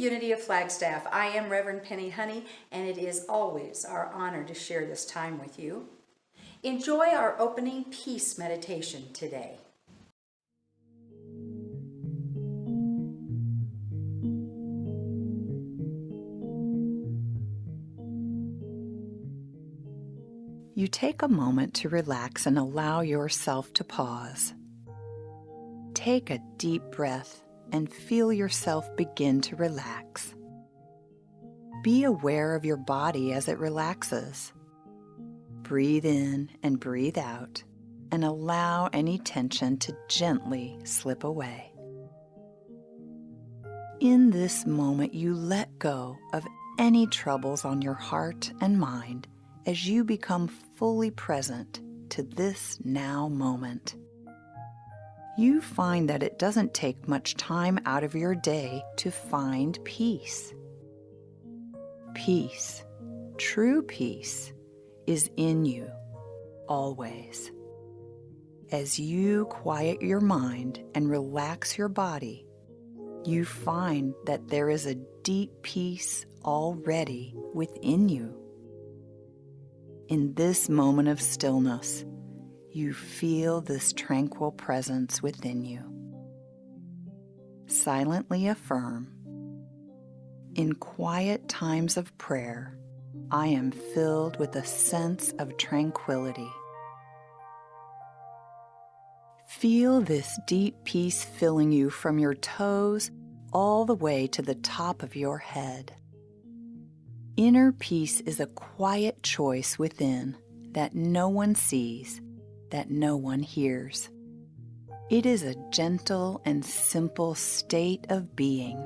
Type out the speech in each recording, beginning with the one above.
Unity of Flagstaff. I am Reverend Penni Honey, and it is always our honor to share this time with you. Enjoy our opening peace meditation today. You take a moment to relax and allow yourself to pause. Take a deep breath and feel yourself begin to relax. Be aware of your body as it relaxes. Breathe in and breathe out, and allow any tension to gently slip away. In this moment, you let go of any troubles on your heart and mind as you become fully present to this now moment. You find that it doesn't take much time out of your day to find peace. Peace, true peace, is in you always. As you quiet your mind and relax your body, you find that there is a deep peace already within you. In this moment of stillness, you feel this tranquil presence within you. Silently affirm, in quiet times of prayer, I am filled with a sense of tranquility. Feel this deep peace filling you from your toes all the way to the top of your head. Inner peace is a quiet choice within that no one sees, that no one hears. It is a gentle and simple state of being.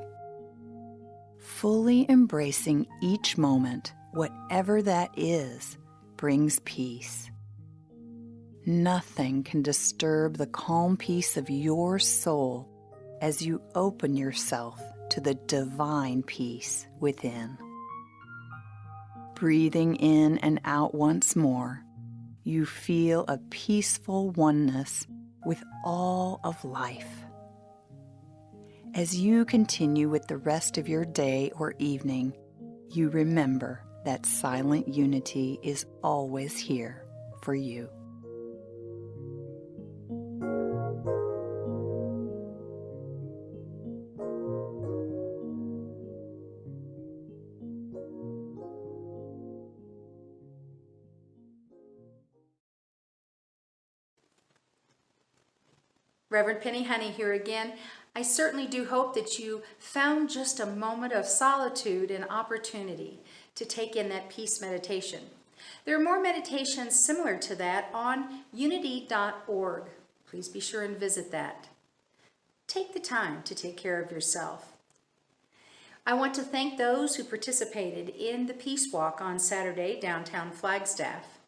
Fully embracing each moment, whatever that is, brings peace. Nothing can disturb the calm peace of your soul as you open yourself to the divine peace within. Breathing in and out once more, you feel a peaceful oneness with all of life. As you continue with the rest of your day or evening, you remember that silent unity is always here for you. Reverend Penni Honey here again. I certainly do hope that you found just a moment of solitude and opportunity to take in that peace meditation. There are more meditations similar to that on unity.org. Please be sure and visit that. Take the time to take care of yourself. I want to thank those who participated in the Peace Walk on Saturday downtown Flagstaff.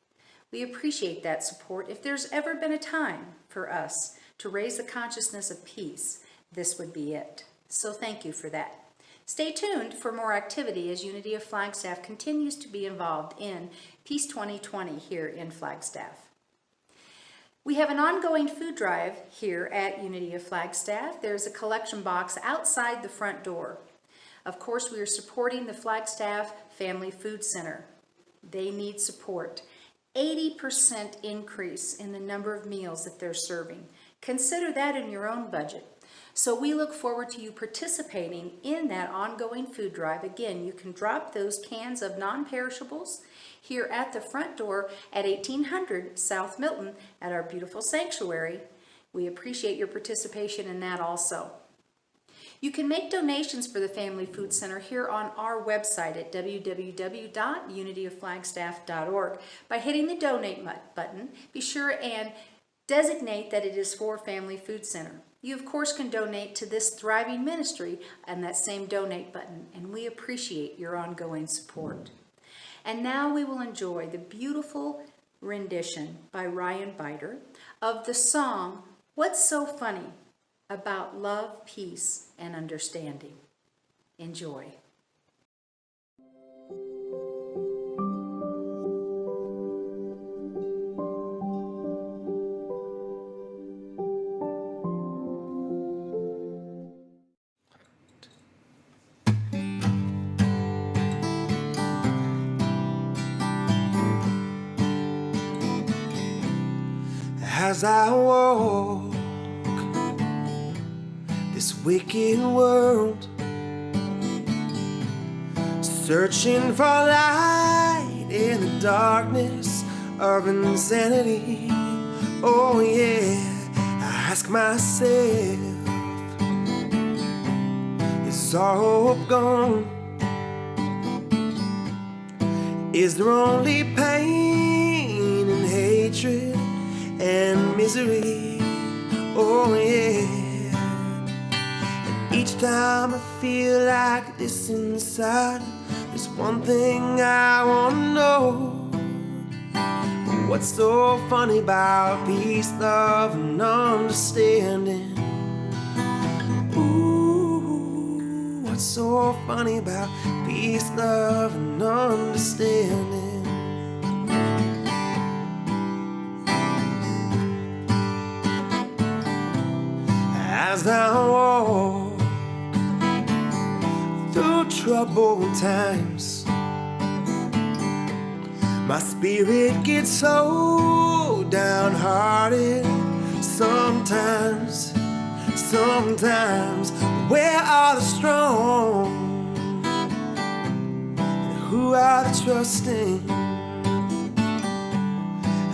We appreciate that support. If there's ever been a time for us to raise the consciousness of peace, this would be it. So thank you for that. Stay tuned for more activity as Unity of Flagstaff continues to be involved in Peace 2020 here in Flagstaff. We have an ongoing food drive here at Unity of Flagstaff. There's a collection box outside the front door. Of course, we are supporting the Flagstaff Family Food Center. They need support. 80% increase in the number of meals that they're serving. Consider that in your own budget. So we look forward to you participating in that ongoing food drive. Again, you can drop those cans of non-perishables here at the front door at 1800 South Milton at our beautiful sanctuary. We appreciate your participation in that also. You can make donations for the Family Food Center here on our website at www.unityofflagstaff.org by hitting the donate button. Be sure and designate that it is for Family Food Center. You, of course, can donate to this thriving ministry on that same donate button, and we appreciate your ongoing support. And now we will enjoy the beautiful rendition by Ryan Biter of the song, What's So Funny About Love, Peace, and Understanding. Enjoy. As I walk this wicked world, searching for light in the darkness of insanity. Oh yeah, I ask myself, is our hope gone? Is there only pain and hatred and misery? Oh yeah. And each time I feel like this inside, there's one thing I wanna know. What's so funny about peace, love, and understanding? Ooh, what's so funny about peace, love, and understanding? As I walk through troubled times, my spirit gets so downhearted. Sometimes, where are the strong? And who are the trusting?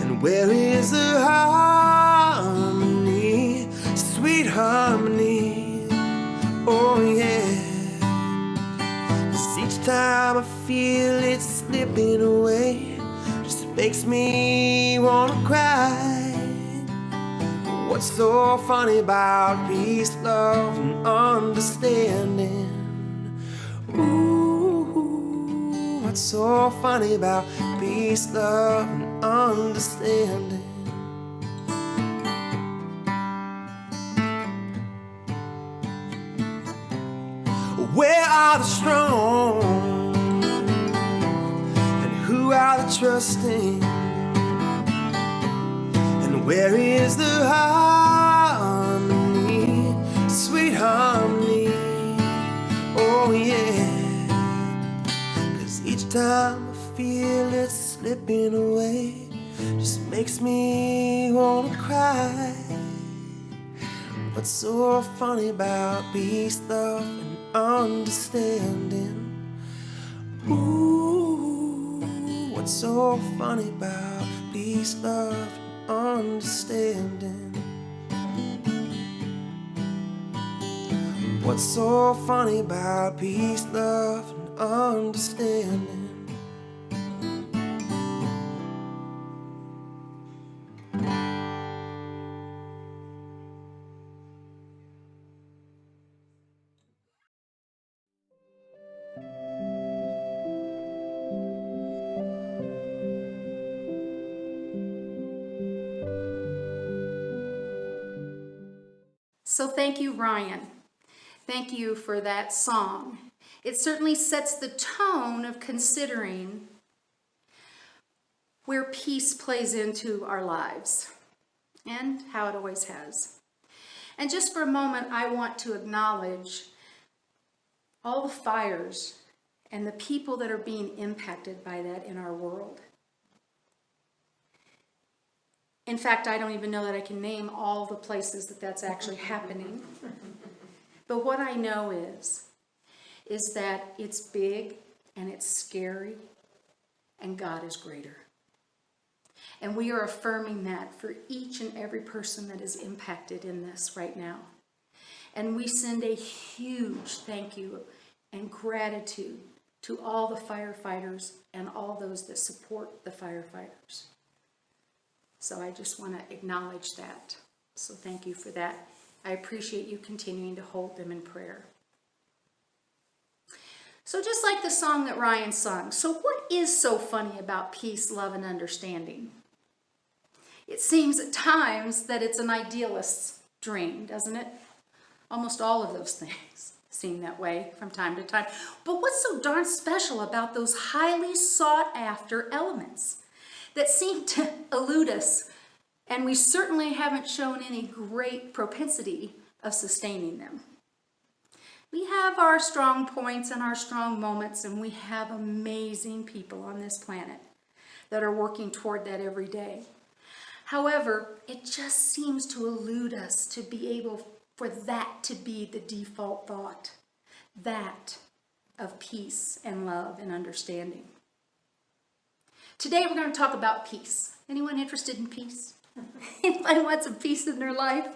And where is the harmony, sweet harmony? Oh yeah. 'Cause each time I feel it slipping away, makes me wanna cry. What's so funny about peace, love, and understanding? Ooh, what's so funny about peace, love, and understanding? Where are the strong? Who are the trusting? And where is the harmony, sweet harmony? Oh yeah. 'Cause each time I feel it slipping away, just makes me wanna cry. What's so funny about peace, love, and understanding? Ooh, what's so funny about peace, love, and understanding? What's so funny about peace, love, and understanding? So thank you, Ryan. Thank you for that song. It certainly sets the tone of considering where peace plays into our lives and how it always has. And just for a moment, I want to acknowledge all the fires and the people that are being impacted by that in our world. In fact, I don't even know that I can name all the places that that's actually happening. But what I know is that it's big and it's scary and God is greater. And we are affirming that for each and every person that is impacted in this right now. And we send a huge thank you and gratitude to all the firefighters and all those that support the firefighters. So I just want to acknowledge that. So thank you for that. I appreciate you continuing to hold them in prayer. So just like the song that Ryan sung, so what is so funny about peace, love, and understanding? It seems at times that it's an idealist's dream, doesn't it? Almost all of those things seem that way from time to time. But what's so darn special about those highly sought after elements that seem to elude us, and we certainly haven't shown any great propensity of sustaining them? We have our strong points and our strong moments, and we have amazing people on this planet that are working toward that every day. However, it just seems to elude us to be able for that to be the default thought, that of peace and love and understanding. Today we're going to talk about peace. Anyone interested in peace? Anybody want some peace in their life?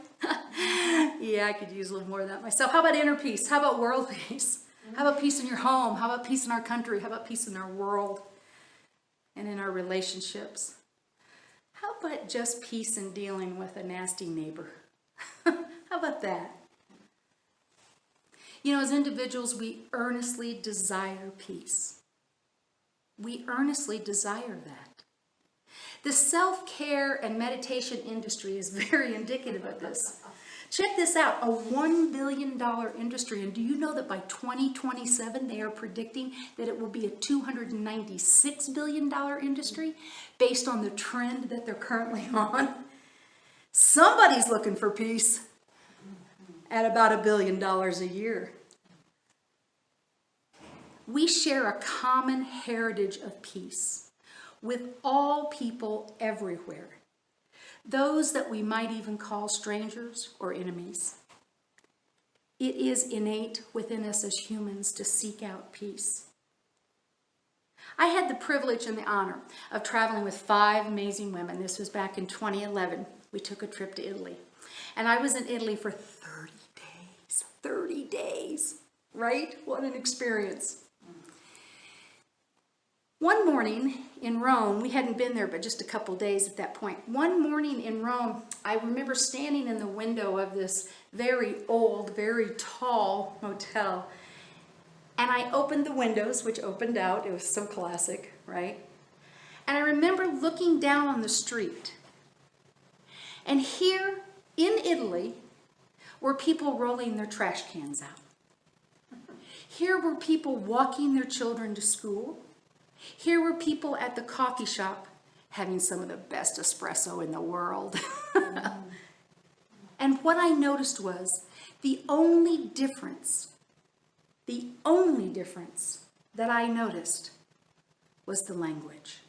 Yeah, I could use a little more of that myself. How about inner peace? How about world peace? How about peace in your home? How about peace in our country? How about peace in our world and in our relationships? How about just peace in dealing with a nasty neighbor? How about that? You know, as individuals, we earnestly desire peace. We earnestly desire that. The self-care and meditation industry is very indicative of this. Check this out, a $1 billion industry, and do you know that by 2027 they are predicting that it will be a $296 billion industry based on the trend that they're currently on? Somebody's looking for peace at about $1 billion a year. We share a common heritage of peace with all people everywhere, those that we might even call strangers or enemies. It is innate within us as humans to seek out peace. I had the privilege and the honor of traveling with 5 amazing women. This was back in 2011. We took a trip to Italy. And I was in Italy for 30 days. 30 days, right? What an experience. One morning in Rome, we hadn't been there but just a couple days at that point. One morning in Rome, I remember standing in the window of this very old, very tall motel. And I opened the windows, which opened out. It was so classic, right? And I remember looking down on the street. And here in Italy were people rolling their trash cans out. Here were people walking their children to school. Here were people at the coffee shop having some of the best espresso in the world. And what I noticed was the only difference that I noticed was the language.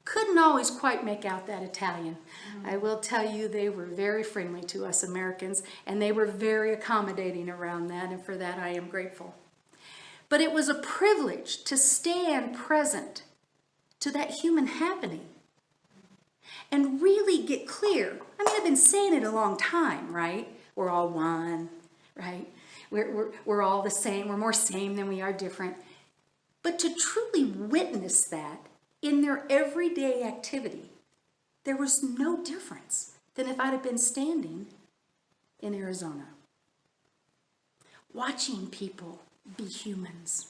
Couldn't always quite make out that Italian. I will tell you, they were very friendly to us Americans, and they were very accommodating around that, and for that I am grateful. But it was a privilege to stand present to that human happening and really get clear. I mean, I've been saying it a long time, right? We're all one, right? We're all the same. We're more same than we are different. But to truly witness that in their everyday activity, there was no difference than if I'd have been standing in Arizona, watching people be humans.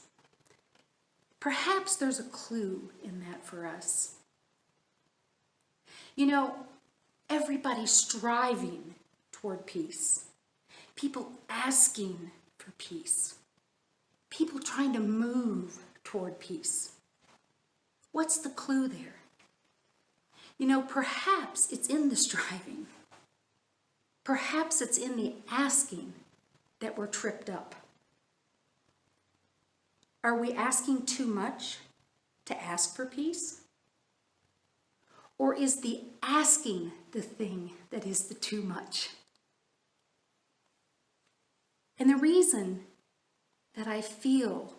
Perhaps there's a clue in that for us. You know, everybody's striving toward peace. People asking for peace. People trying to move toward peace. What's the clue there? You know, perhaps it's in the striving. Perhaps it's in the asking that we're tripped up. Are we asking too much to ask for peace? Or is the asking the thing that is the too much? And the reason that I feel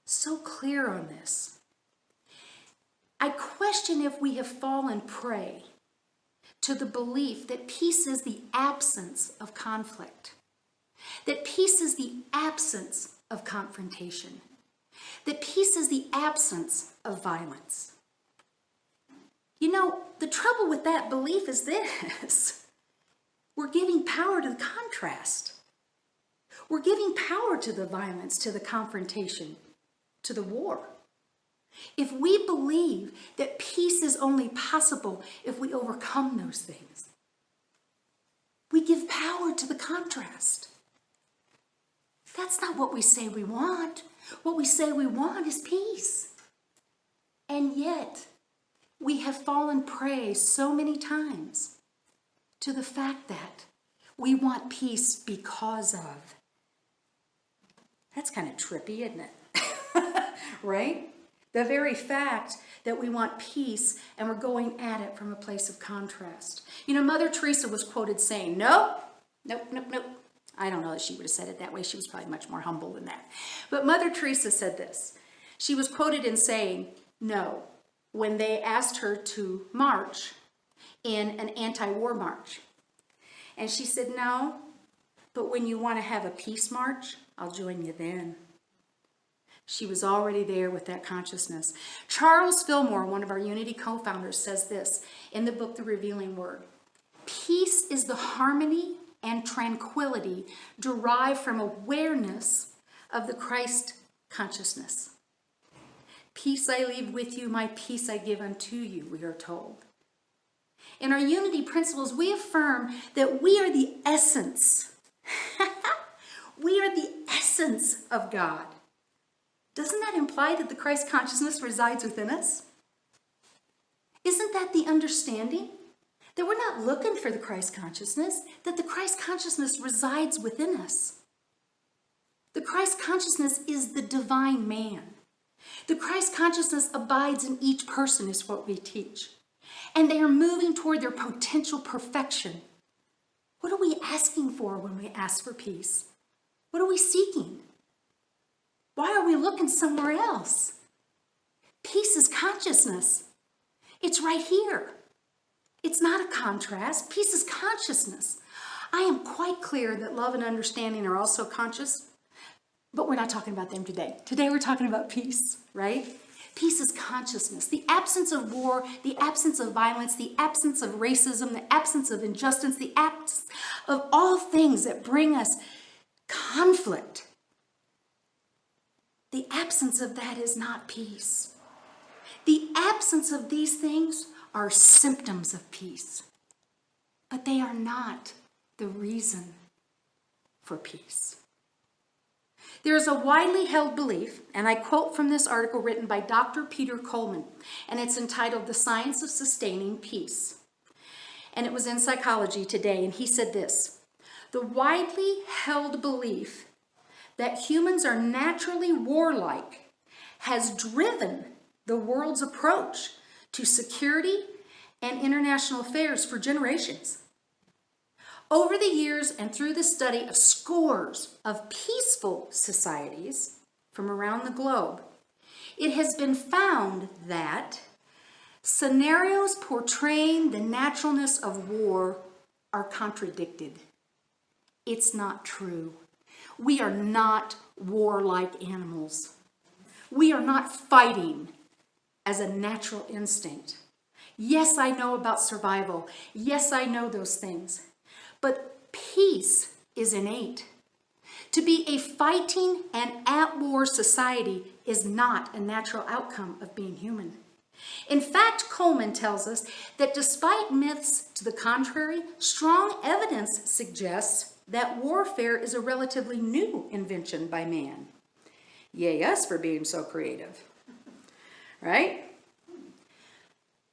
so clear on this, I question if we have fallen prey to the belief that peace is the absence of conflict, that peace is the absence of confrontation, that peace is the absence of violence. You know, the trouble with that belief is this. We're giving power to the contrast. We're giving power to the violence, to the confrontation, to the war. If we believe that peace is only possible if we overcome those things, we give power to the contrast. That's not what we say we want. What we say we want is peace. And yet, we have fallen prey so many times to the fact that we want peace because of. That's kind of trippy, isn't it? Right? The very fact that we want peace and we're going at it from a place of contrast. You know, Mother Teresa was quoted saying, nope, nope, nope, nope. I don't know that she would have said it that way. She was probably much more humble than that. But Mother Teresa said this. She was quoted in saying, no, when they asked her to march in an anti-war march. And she said, no, but when you want to have a peace march, I'll join you then. She was already there with that consciousness. Charles Fillmore, one of our Unity co-founders, says this in the book, The Revealing Word. Peace is the harmony and tranquility derived from awareness of the Christ consciousness. Peace I leave with you, my peace I give unto you, we are told. In our unity principles, we affirm that we are the essence. We are the essence of God. Doesn't that imply that the Christ consciousness resides within us? Isn't that the understanding? That we're not looking for the Christ consciousness, that the Christ consciousness resides within us. The Christ consciousness is the divine man. The Christ consciousness abides in each person is what we teach. And they are moving toward their potential perfection. What are we asking for when we ask for peace? What are we seeking? Why are we looking somewhere else? Peace is consciousness. It's right here. It's not a contrast. Peace is consciousness. I am quite clear that love and understanding are also conscious, but we're not talking about them today. Today we're talking about peace, right? Peace is consciousness. The absence of war, the absence of violence, the absence of racism, the absence of injustice, the absence of all things that bring us conflict. The absence of that is not peace. The absence of these things are symptoms of peace, but they are not the reason for peace. There is a widely held belief, and I quote from this article written by Dr. Peter Coleman, and it's entitled The Science of Sustaining Peace. And it was in Psychology Today, and he said this, the widely held belief that humans are naturally warlike has driven the world's approach to security and international affairs for generations. Over the years and through the study of scores of peaceful societies from around the globe, it has been found that scenarios portraying the naturalness of war are contradicted. It's not true. We are not warlike animals. We are not fighting as a natural instinct. Yes, I know about survival. Yes, I know those things. But peace is innate. To be a fighting and at-war society is not a natural outcome of being human. In fact, Coleman tells us that despite myths to the contrary, strong evidence suggests that warfare is a relatively new invention by man. Yay us for being so creative, right?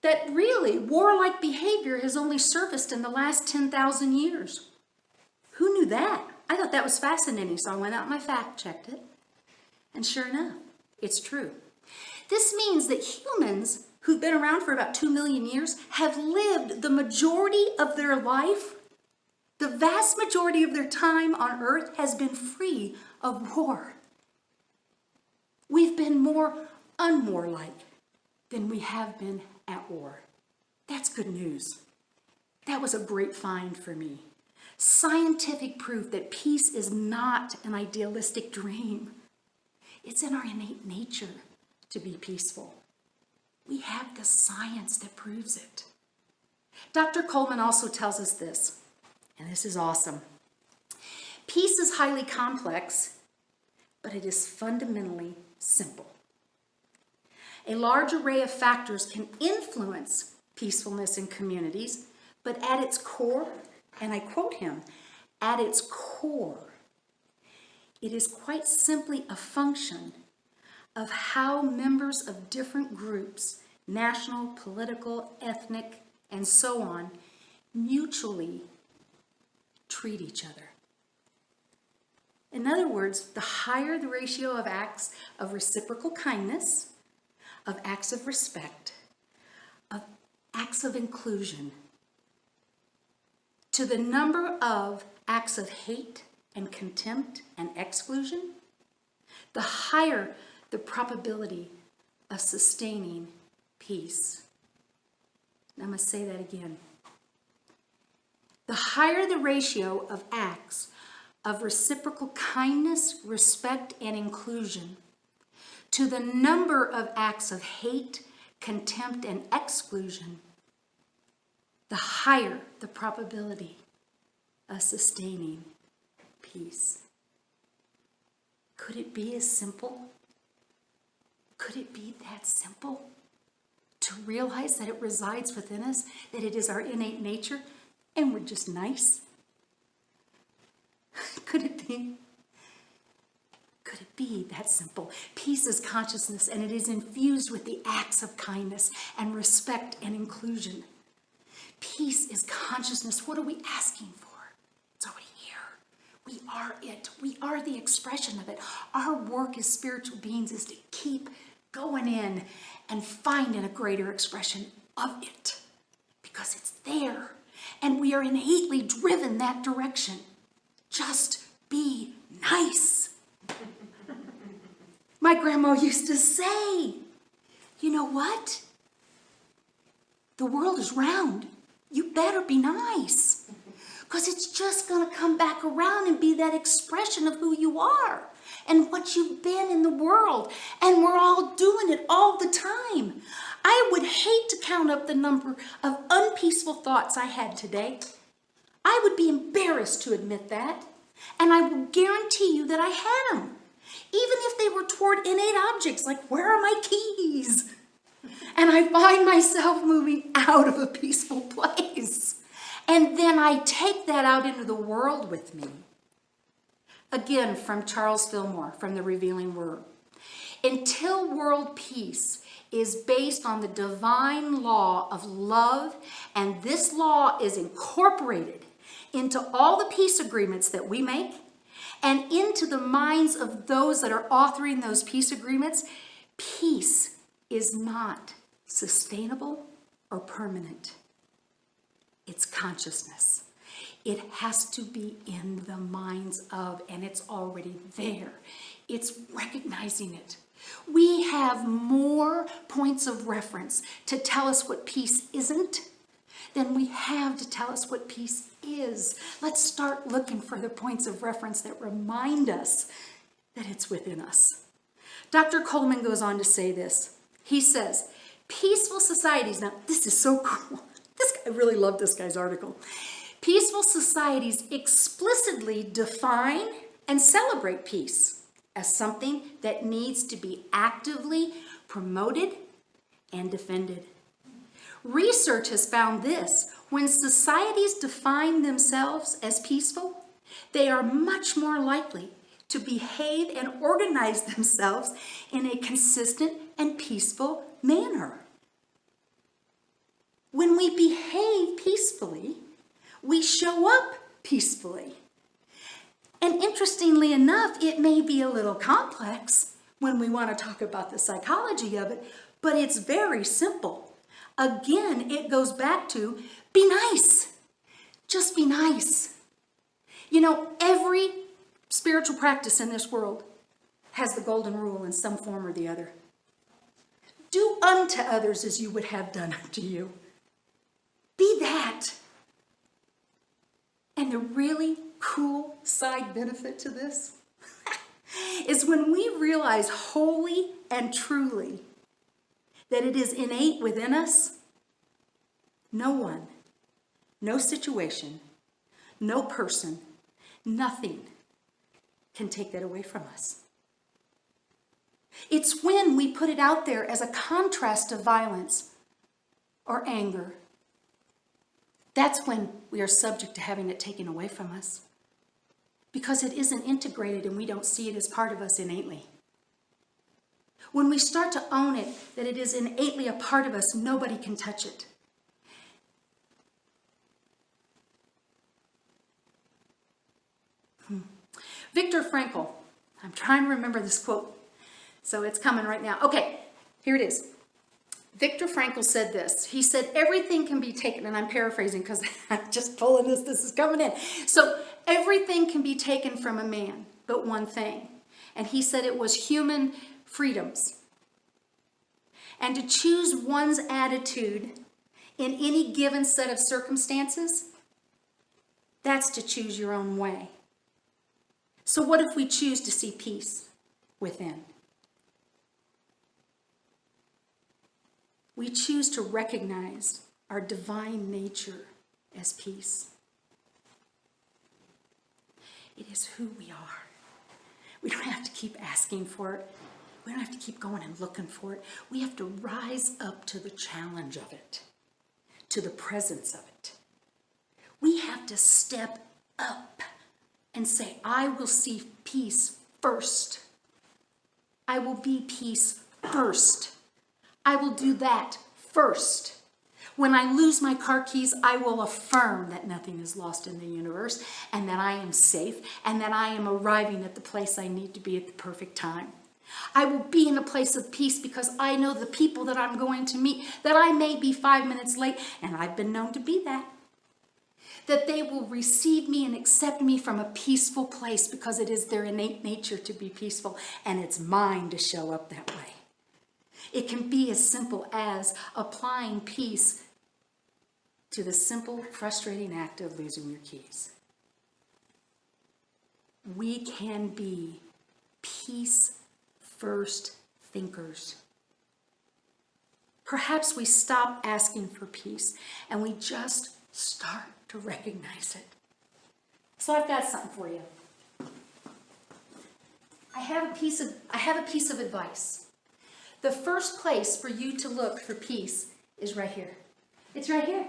That really warlike behavior has only surfaced in the last 10,000 years. Who knew that? I thought that was fascinating, so I went out and I fact-checked it. And sure enough, it's true. This means that humans who've been around for about 2 million years have lived the majority of their life. The vast majority of their time on earth has been free of war. We've been more unwarlike than we have been at war. That's good news. That was a great find for me. Scientific proof that peace is not an idealistic dream. It's in our innate nature to be peaceful. We have the science that proves it. Dr. Coleman also tells us this, and this is awesome. Peace is highly complex, but it is fundamentally simple. A large array of factors can influence peacefulness in communities, but at its core, and I quote him, at its core, it is quite simply a function of how members of different groups, national, political, ethnic, and so on, mutually treat each other. In other words, the higher the ratio of acts of reciprocal kindness, of acts of respect, of acts of inclusion, to the number of acts of hate and contempt and exclusion, the higher the probability of sustaining peace. I'm going to say that again. The higher the ratio of acts of reciprocal kindness, respect, and inclusion to the number of acts of hate, contempt, and exclusion, the higher the probability of sustaining peace. Could it be as simple? Could it be that simple? To realize that it resides within us, that it is our innate nature, and we're just nice? Could it be? Could it be that simple? Peace is consciousness, and it is infused with the acts of kindness and respect and inclusion. Peace is consciousness. What are we asking for? It's already here. We are it. We are the expression of it. Our work as spiritual beings is to keep going in and finding a greater expression of it, because it's there, and we are innately driven that direction. Just be nice. My grandma used to say, you know what? The world is round. You better be nice, because it's just going to come back around and be that expression of who you are and what you've been in the world. And we're all doing it all the time. I would hate to count up the number of unpeaceful thoughts I had today. I would be embarrassed to admit that. And I will guarantee you that I had them, even if they were toward innate objects, like, where are my keys? And I find myself moving out of a peaceful place. And then I take that out into the world with me. Again, from Charles Fillmore, from The Revealing Word. Until world peace is based on the divine law of love, and this law is incorporated into all the peace agreements that we make and into the minds of those that are authoring those peace agreements, peace is not sustainable or permanent. It's consciousness. It has to be in the minds of, and it's already there. It's recognizing it. We have more points of reference to tell us what peace isn't than we have to tell us what peace is. Let's start looking for the points of reference that remind us that it's within us. Dr. Coleman goes on to say this. He says, peaceful societies, now this is so cool. I really love this guy's article. Peaceful societies explicitly define and celebrate peace as something that needs to be actively promoted and defended. Research has found this: when societies define themselves as peaceful, they are much more likely to behave and organize themselves in a consistent and peaceful manner. When we behave peacefully, we show up peacefully. And interestingly enough, it may be a little complex when we want to talk about the psychology of it, but it's very simple. Again, it goes back to be nice. Just be nice. You know, every spiritual practice in this world has the golden rule in some form or the other. Do unto others as you would have done unto you. Be that. And the really cool side benefit to this is when we realize wholly and truly that it is innate within us, no one, no situation, no person, nothing can take that away from us. It's when we put it out there as a contrast to violence or anger. That's when we are subject to having it taken away from us, because it isn't integrated and we don't see it as part of us innately. When we start to own it, that it is innately a part of us, nobody can touch it. Viktor Frankl, I'm trying to remember this quote, so it's coming right now. Okay, Here it is. Viktor Frankl said this. He said, everything can be taken, and I'm paraphrasing because I'm just pulling this is coming in. So everything can be taken from a man, but one thing. And he said it was human freedoms. And to choose one's attitude in any given set of circumstances, that's to choose your own way. So what if we choose to see peace within? We choose to recognize our divine nature as peace. It is who we are. We don't have to keep asking for it. We don't have to keep going and looking for it. We have to rise up to the challenge of it, to the presence of it. We have to step up and say, I will see peace first. I will be peace first. I will do that first. When I lose my car keys, I will affirm that nothing is lost in the universe and that I am safe and that I am arriving at the place I need to be at the perfect time. I will be in a place of peace because I know the people that I'm going to meet, that I may be 5 minutes late, and I've been known to be that they will receive me and accept me from a peaceful place because it is their innate nature to be peaceful, and it's mine to show up that way. It can be as simple as applying peace to the simple, frustrating act of losing your keys. We can be peace-first thinkers. Perhaps we stop asking for peace and we just start to recognize it. So I've got something for you. I have a piece of advice. The first place for you to look for peace is right here. It's right here.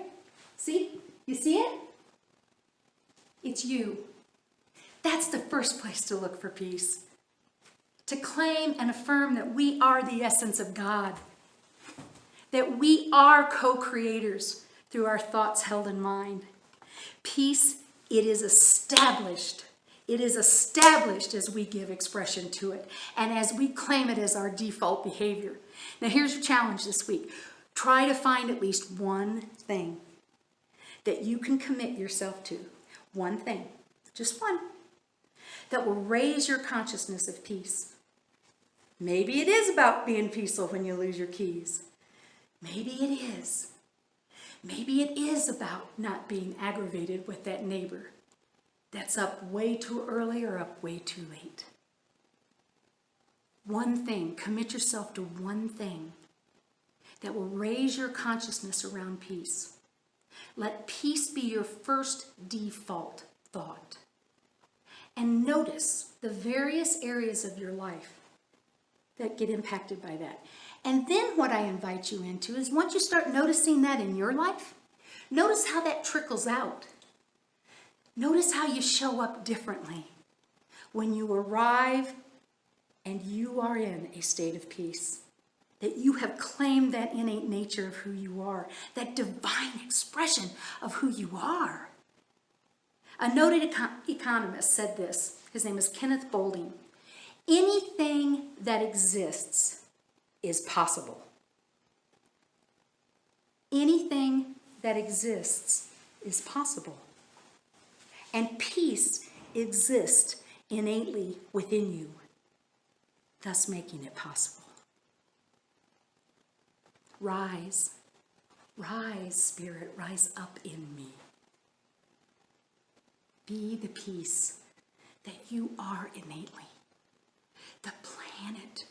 See? You see it? It's you. That's the first place to look for peace. To claim and affirm that we are the essence of God. That we are co-creators through our thoughts held in mind. Peace, it is established. It is established as we give expression to it and as we claim it as our default behavior. Now here's your challenge this week. Try to find at least one thing that you can commit yourself to. One thing, just one, that will raise your consciousness of peace. Maybe it is about being peaceful when you lose your keys. Maybe it is. Maybe it is about not being aggravated with that neighbor that's up way too early or up way too late. One thing, commit yourself to one thing that will raise your consciousness around peace. Let peace be your first default thought. And notice the various areas of your life that get impacted by that. And then what I invite you into is once you start noticing that in your life, notice how that trickles out. Notice how you show up differently when you arrive and you are in a state of peace. That you have claimed that innate nature of who you are, that divine expression of who you are. A noted economist said this. His name is Kenneth Boulding. Anything that exists is possible. Anything that exists is possible. And peace exists innately within you, thus making it possible. Rise, rise, Spirit, rise up in me. Be the peace that you are innately. The planet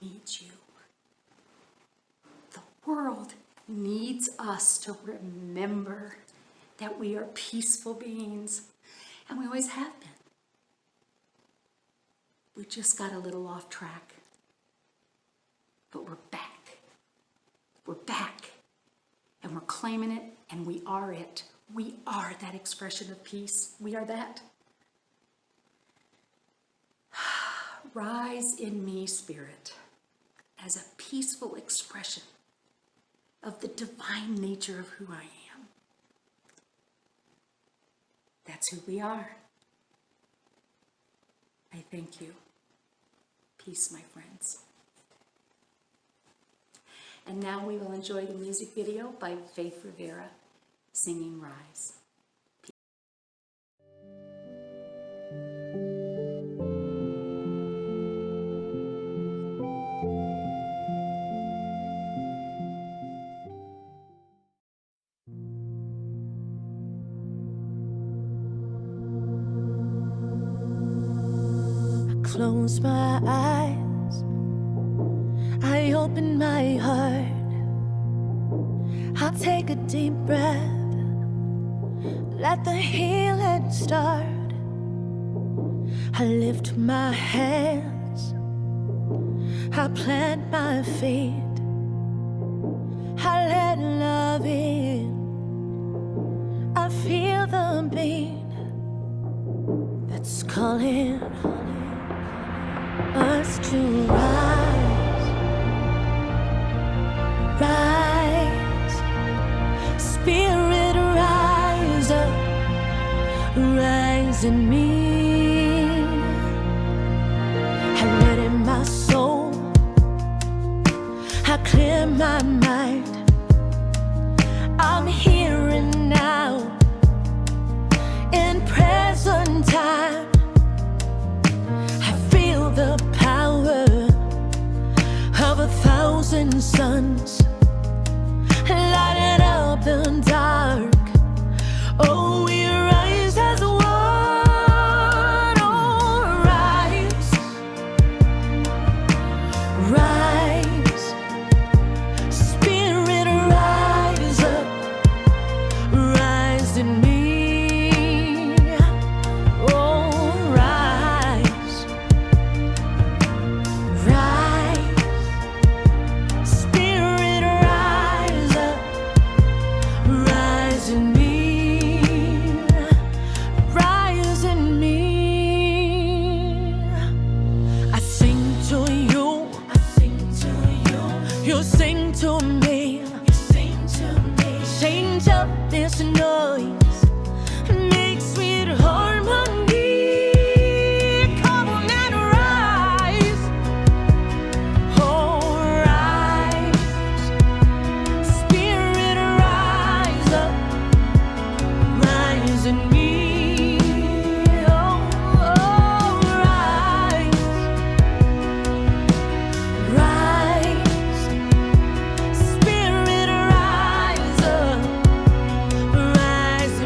needs you. The world needs us to remember that we are peaceful beings, and we always have been. We just got a little off track, but we're back. We're back, and we're claiming it, and we are it. We are that expression of peace. We are that. Rise in me, Spirit, as a peaceful expression of the divine nature of who I am. That's who we are. I thank you. Peace, my friends. And now we will enjoy the music video by Faith Rivera singing Rise. Close my eyes, I open my heart, I'll take a deep breath, let the healing start. I lift my hands, I plant my feet, I let love in, I feel the beat that's calling us to rise, rise, Spirit rise up, rise in me. I ready my soul, I clear my mind, I'm here and now, in present time. The power of 1,000 suns lighting up the dark. Oh, we rise as one. Oh, rise, rise, Spirit rise up, rise in me. You sing to me, change up this noise, make sweet harmony. Come on and rise, oh rise, Spirit rise up, rise in me. Oh, rise, rise. Spirit rise up, rise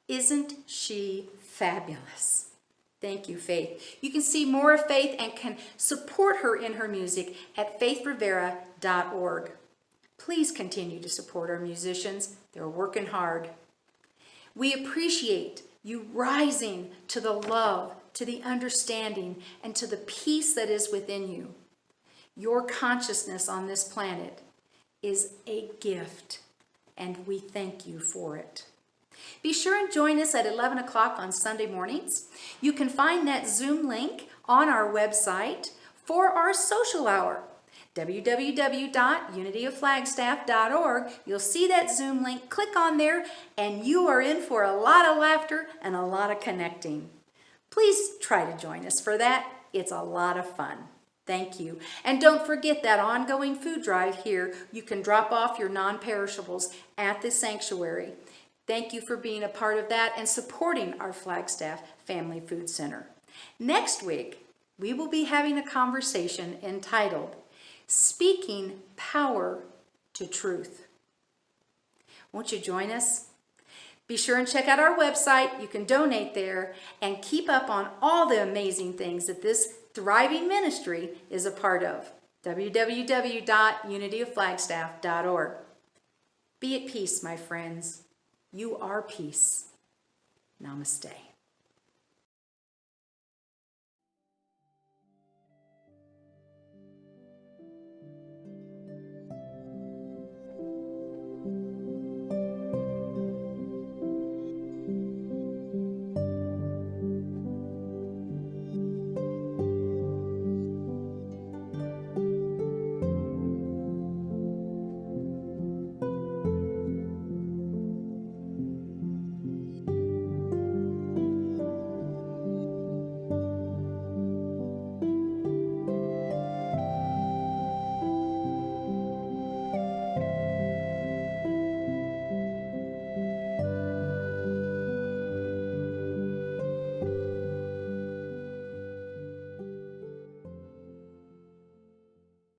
Isn't she fabulous? Thank you, Faith. You can see more of Faith and can support her in her music at faithrivera.org. Please continue to support our musicians. They're working hard. We appreciate you rising to the love, to the understanding, and to the peace that is within you. Your consciousness on this planet is a gift, and we thank you for it. Be sure and join us at 11 o'clock on Sunday mornings. You can find that Zoom link on our website for our social hour, www.unityofflagstaff.org. You'll see that Zoom link. Click on there, and you are in for a lot of laughter and a lot of connecting. Please try to join us for that. It's a lot of fun. Thank you. And don't forget that ongoing food drive here. You can drop off your non-perishables at the sanctuary. Thank you for being a part of that and supporting our Flagstaff Family Food Center. Next week, we will be having a conversation entitled, Speaking Power to Truth. Won't you join us? Be sure and check out our website. You can donate there and keep up on all the amazing things that this thriving ministry is a part of. www.unityofflagstaff.org. Be at peace, my friends. You are peace. Namaste.